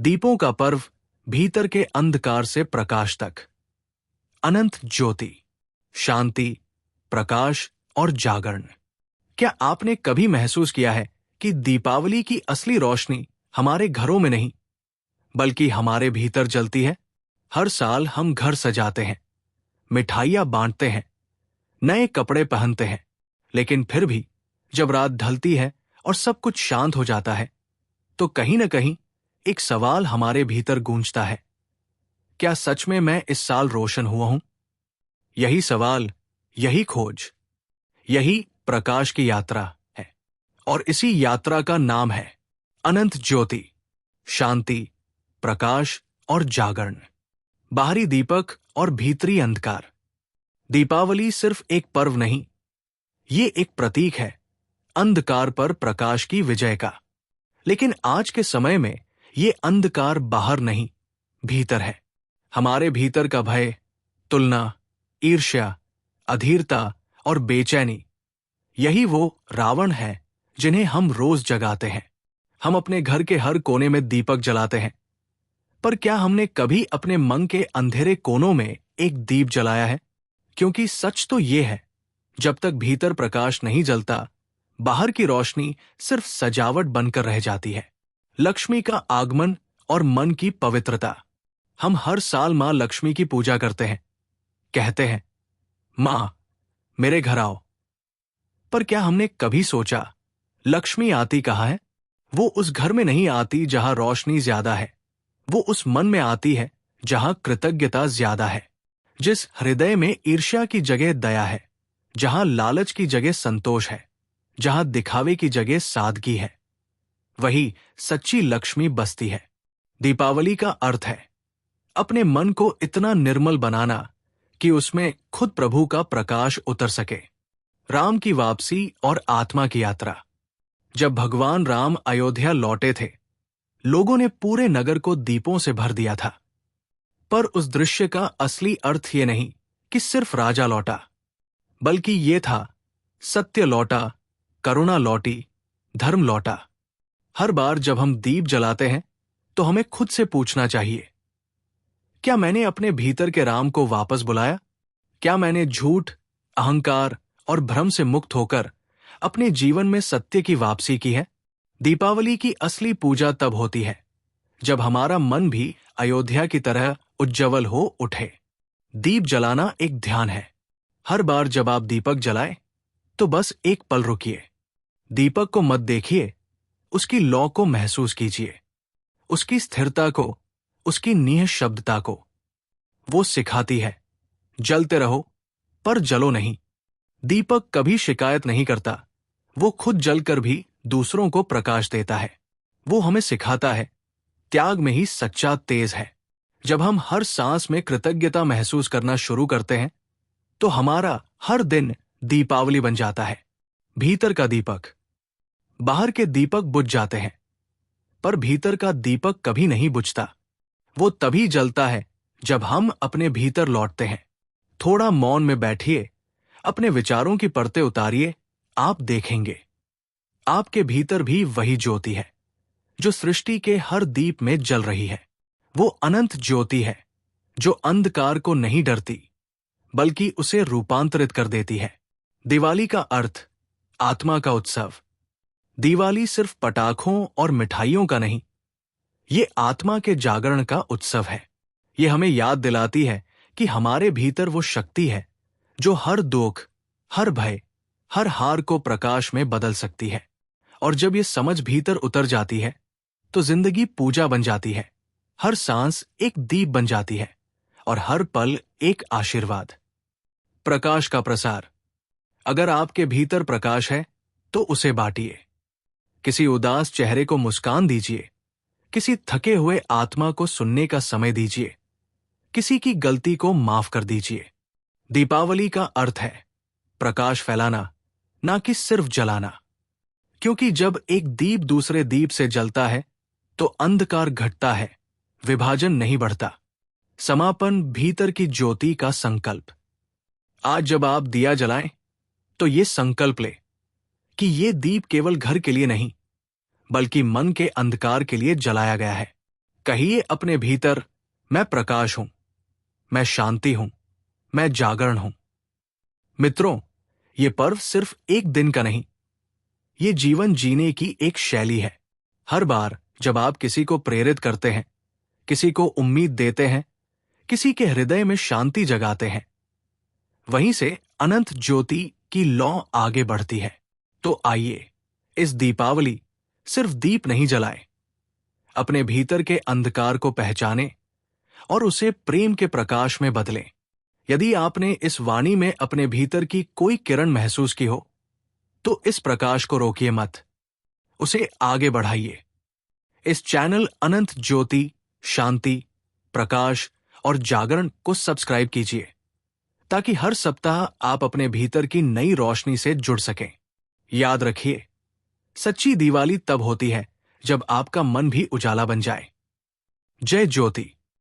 दीपों का पर्व, भीतर के अंधकार से प्रकाश तक। अनंत ज्योति, शांति, प्रकाश और जागरण। क्या आपने कभी महसूस किया है कि दीपावली की असली रोशनी हमारे घरों में नहीं, बल्कि हमारे भीतर जलती है? हर साल हम घर सजाते हैं, मिठाइयां बांटते हैं, नए कपड़े पहनते हैं, लेकिन फिर भी जब रात ढलती है और सब कुछ शांत हो जाता है, तो कहीं न कहीं एक सवाल हमारे भीतर गूंजता है, क्या सच में मैं इस साल रोशन हुआ हूं? यही सवाल, यही खोज, यही प्रकाश की यात्रा है। और इसी यात्रा का नाम है अनंत ज्योति, शांति, प्रकाश और जागरण। बाहरी दीपक और भीतरी अंधकार। दीपावली सिर्फ एक पर्व नहीं, ये एक प्रतीक है अंधकार पर प्रकाश की विजय का। लेकिन आज के समय में ये अंधकार बाहर नहीं, भीतर है। हमारे भीतर का भय, तुलना, ईर्ष्या, अधीरता और बेचैनी, यही वो रावण है जिन्हें हम रोज जगाते हैं। हम अपने घर के हर कोने में दीपक जलाते हैं, पर क्या हमने कभी अपने मन के अंधेरे कोनों में एक दीप जलाया है? क्योंकि सच तो ये है, जब तक भीतर प्रकाश नहीं जलता, बाहर की रोशनी सिर्फ सजावट बनकर रह जाती है। लक्ष्मी का आगमन और मन की पवित्रता। हम हर साल मां लक्ष्मी की पूजा करते हैं, कहते हैं, मां मेरे घर आओ। पर क्या हमने कभी सोचा, लक्ष्मी आती कहाँ है? वो उस घर में नहीं आती जहां रोशनी ज्यादा है, वो उस मन में आती है जहां कृतज्ञता ज्यादा है, जिस हृदय में ईर्ष्या की जगह दया है, जहां लालच की जगह संतोष है, जहां दिखावे की जगह सादगी है। वही सच्ची लक्ष्मी बसती है। दीपावली का अर्थ है अपने मन को इतना निर्मल बनाना कि उसमें खुद प्रभु का प्रकाश उतर सके। राम की वापसी और आत्मा की यात्रा। जब भगवान राम अयोध्या लौटे थे, लोगों ने पूरे नगर को दीपों से भर दिया था। पर उस दृश्य का असली अर्थ ये नहीं कि सिर्फ राजा लौटा, बल्कि ये था सत्य लौटा, करुणा लौटी, धर्म लौटा। हर बार जब हम दीप जलाते हैं, तो हमें खुद से पूछना चाहिए, क्या मैंने अपने भीतर के राम को वापस बुलाया? क्या मैंने झूठ, अहंकार और भ्रम से मुक्त होकर अपने जीवन में सत्य की वापसी की है? दीपावली की असली पूजा तब होती है जब हमारा मन भी अयोध्या की तरह उज्जवल हो उठे। दीप जलाना एक ध्यान है। हर बार जब आप दीपक जलाएं, तो बस एक पल रुकिए। दीपक को मत देखिए, उसकी लौ को महसूस कीजिए, उसकी स्थिरता को, उसकी निःशब्दता को। वो सिखाती है, जलते रहो पर जलो नहीं। दीपक कभी शिकायत नहीं करता, वो खुद जलकर भी दूसरों को प्रकाश देता है। वो हमें सिखाता है, त्याग में ही सच्चा तेज है। जब हम हर सांस में कृतज्ञता महसूस करना शुरू करते हैं, तो हमारा हर दिन दीपावली बन जाता है। भीतर का दीपक। बाहर के दीपक बुझ जाते हैं, पर भीतर का दीपक कभी नहीं बुझता। वो तभी जलता है जब हम अपने भीतर लौटते हैं। थोड़ा मौन में बैठिए, अपने विचारों की परतें उतारिए, आप देखेंगे आपके भीतर भी वही ज्योति है जो सृष्टि के हर दीप में जल रही है। वो अनंत ज्योति है जो अंधकार को नहीं डरती, बल्कि उसे रूपांतरित कर देती है। दिवाली का अर्थ आत्मा का उत्सव। दिवाली सिर्फ पटाखों और मिठाइयों का नहीं, ये आत्मा के जागरण का उत्सव है। ये हमें याद दिलाती है कि हमारे भीतर वो शक्ति है जो हर दुख, हर भय, हर हार को प्रकाश में बदल सकती है। और जब ये समझ भीतर उतर जाती है, तो जिंदगी पूजा बन जाती है। हर सांस एक दीप बन जाती है और हर पल एक आशीर्वाद। प्रकाश का प्रसार। अगर आपके भीतर प्रकाश है, तो उसे बांटिए। किसी उदास चेहरे को मुस्कान दीजिए, किसी थके हुए आत्मा को सुनने का समय दीजिए, किसी की गलती को माफ कर दीजिए। दीपावली का अर्थ है प्रकाश फैलाना, ना कि सिर्फ जलाना। क्योंकि जब एक दीप दूसरे दीप से जलता है, तो अंधकार घटता है, विभाजन नहीं बढ़ता। समापन, भीतर की ज्योति का संकल्प। आज जब आप दिया जलाएं, तो ये संकल्प ले कि ये दीप केवल घर के लिए नहीं, बल्कि मन के अंधकार के लिए जलाया गया है। कहिए अपने भीतर, मैं प्रकाश हूं, मैं शांति हूं, मैं जागरण हूं। मित्रों, ये पर्व सिर्फ एक दिन का नहीं, ये जीवन जीने की एक शैली है। हर बार जब आप किसी को प्रेरित करते हैं, किसी को उम्मीद देते हैं, किसी के हृदय में शांति जगाते हैं, वहीं से अनंत ज्योति की लौ आगे बढ़ती है। तो आइए इस दीपावली सिर्फ दीप नहीं जलाएं, अपने भीतर के अंधकार को पहचानें और उसे प्रेम के प्रकाश में बदलें। यदि आपने इस वाणी में अपने भीतर की कोई किरण महसूस की हो, तो इस प्रकाश को रोकिए मत, उसे आगे बढ़ाइए। इस चैनल अनंत ज्योति, शांति, प्रकाश और जागरण को सब्सक्राइब कीजिए, ताकि हर सप्ताह आप अपने भीतर की नई रोशनी से जुड़ सकें। याद रखिए, सच्ची दिवाली तब होती है जब आपका मन भी उजाला बन जाए। जय ज्योति।